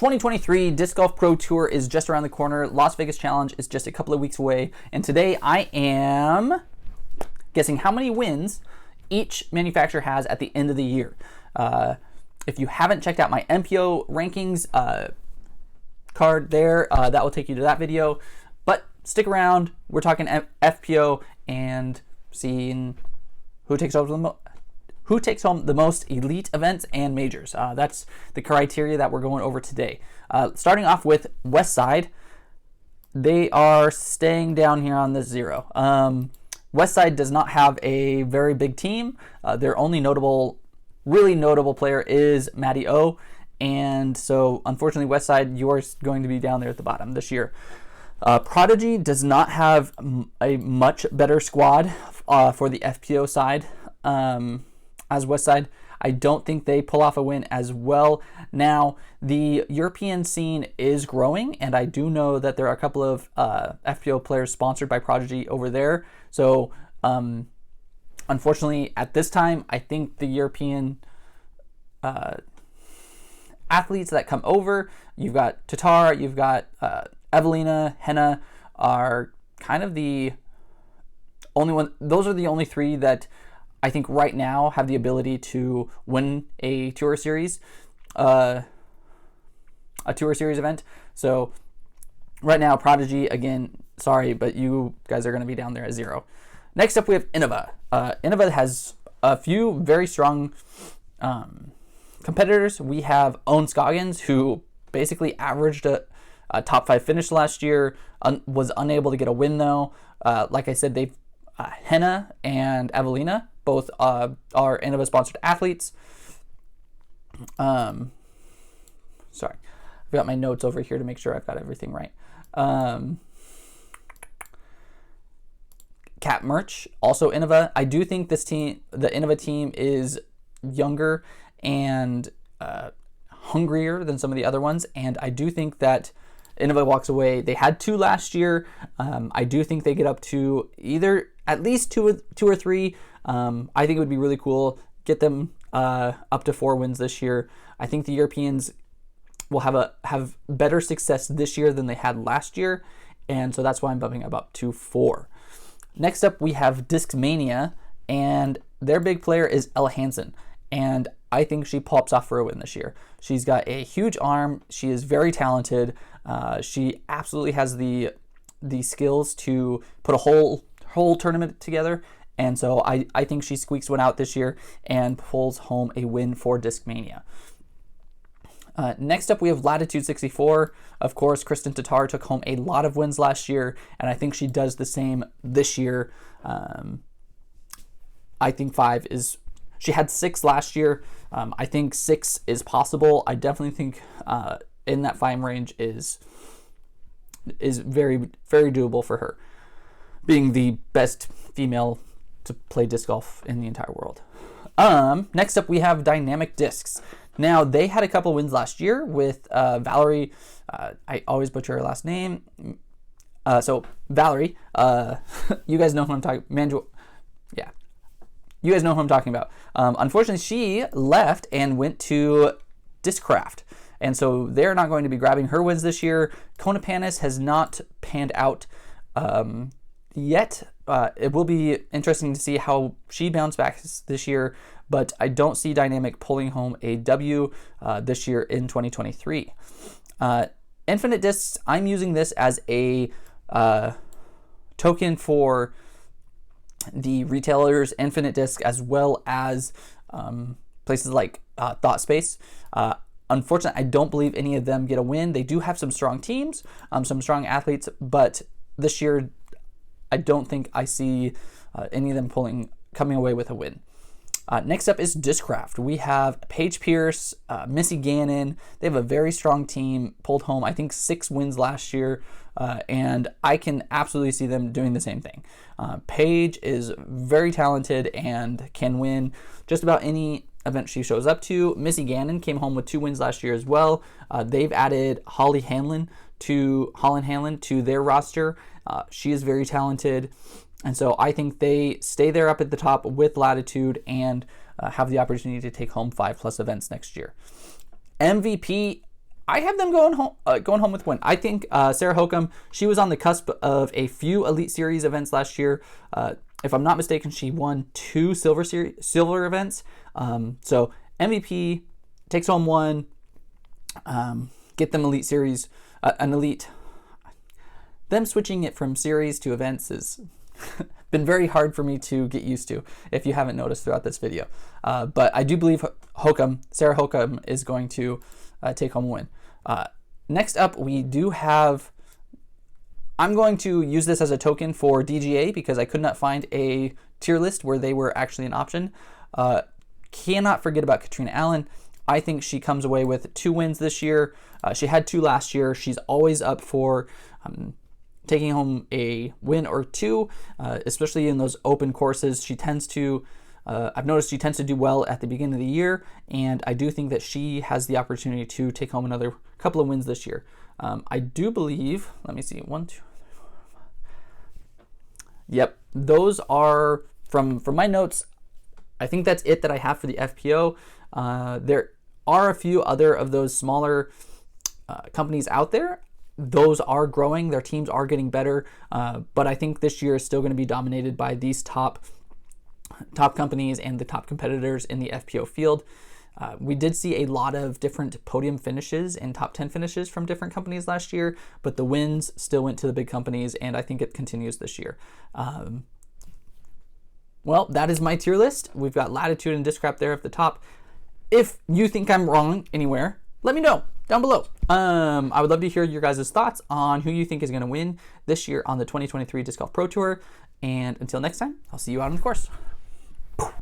2023 Disc Golf Pro Tour is just around the corner. Las Vegas Challenge is just a couple of weeks away. And today I am guessing how many wins each manufacturer has at the end of the year. If you haven't checked out my FPO rankings card there, that will take you to that video. But stick around. We're talking FPO and seeing who takes home the most elite events and majors. That's the criteria that we're going over today. Starting off with Westside, they are staying down here on this 0. Westside does not have a very big team. Their only really notable player is Matty O, and so unfortunately Westside, you're going to be down there at the bottom this year. Prodigy does not have a much better squad for the FPO side as Westside. I don't think they pull off a win as well. Now, the European scene is growing, and I do know that there are a couple of FPO players sponsored by Prodigy over there. So, unfortunately, at this time, I think the European athletes that come over, you've got Tatar, you've got Evelina, Henna, are kind of the only one. Those are the only three that I think right now have the ability to win a tour series event. So right now, Prodigy, again, sorry, but you guys are going to be down there at 0. Next up, we have Innova. Innova has a few very strong competitors. We have Owen Scoggins, who basically averaged a top 5 finish last year, was unable to get a win though. Like I said, they've Henna and Evelina both are Innova sponsored athletes. Sorry, I've got my notes over here to make sure I've got everything right. Cap Merch, also Innova. I do think this team, the Innova team, is younger and hungrier than some of the other ones, and I do think that Innova walks away. They had 2 last year. I do think they get up to either at least two or 3. I think it would be really cool. Get them up to 4 wins this year. I think the Europeans will have better success this year than they had last year, and so that's why I'm bumping up to 4. Next up, we have Discmania, and their big player is Ella Hansen, and I think she pops off for a win this year. She's got a huge arm. She is very talented. She absolutely has the skills to put a whole tournament together, and so I think she squeaks one out this year and pulls home a win for Discmania. Next up, we have Latitude 64. Of course, Kristen Tatar took home a lot of wins last year, and I think she does the same this year. I think 5 is... She had 6 last year. I think 6 is possible. I definitely think in that 5 range is very, very doable for her, being the best female to play disc golf in the entire world. Next up, we have Dynamic Discs. Now, they had a couple wins last year with Valerie. I always butcher her last name. So Valerie, you guys know who I'm talking. Yeah, you guys know who I'm talking about. Unfortunately, she left and went to Discraft, and so they're not going to be grabbing her wins this year. Kona Panis has not panned out yet. It will be interesting to see how she bounces back this year, but I don't see Dynamic pulling home a W this year in 2023. Infinite Discs, I'm using this as a token for the retailers, Infinite Disc, as well as places like ThoughtSpace. Unfortunately, I don't believe any of them get a win. They do have some strong teams, some strong athletes, but this year I don't think I see any of them coming away with a win. Next up is Discraft. We have Paige Pierce, Missy Gannon. They have a very strong team, pulled home, I think, 6 wins last year, and I can absolutely see them doing the same thing. Paige is very talented and can win just about any event she shows up to. Missy Gannon came home with 2 wins last year as well. They've added Holland Hanlon to their roster. She is very talented. And so I think they stay there up at the top with Latitude and have the opportunity to take home 5+ events next year. MVP, I have them going home with a win. I think Sarah Hokum, she was on the cusp of a few Elite Series events last year. If I'm not mistaken, she won 2 silver events. So MVP, takes home 1. Get them Elite Series, an Elite. Them switching it from series to events has been very hard for me to get used to, if you haven't noticed throughout this video. But I do believe Sarah Hokum is going to take home a win. Next up, we do have, I'm going to use this as a token for DGA because I could not find a tier list where they were actually an option. Cannot forget about Katrina Allen. I think she comes away with 2 wins this year. She had 2 last year. She's always up for taking home a win or 2, especially in those open courses. She tends to, I've noticed she tends to do well at the beginning of the year, and I do think that she has the opportunity to take home another couple of wins this year. I do believe, let me see, 1, 2, 3, 4, 5. Yep, those are, from my notes, I think that's it that I have for the FPO. There are a few other of those smaller companies out there. Those are growing, their teams are getting better, but I think this year is still going to be dominated by these top companies and the top competitors in the FPO field. We did see a lot of different podium finishes and top 10 finishes from different companies last year, but the wins still went to the big companies, and I think it continues this year. Well, that is my tier list. We've got Latitude and Discrap there at the top. If you think I'm wrong anywhere, let me know down below. I would love to hear your guys' thoughts on who you think is going to win this year on the 2023 Disc Golf Pro Tour. And until next time, I'll see you out on the course.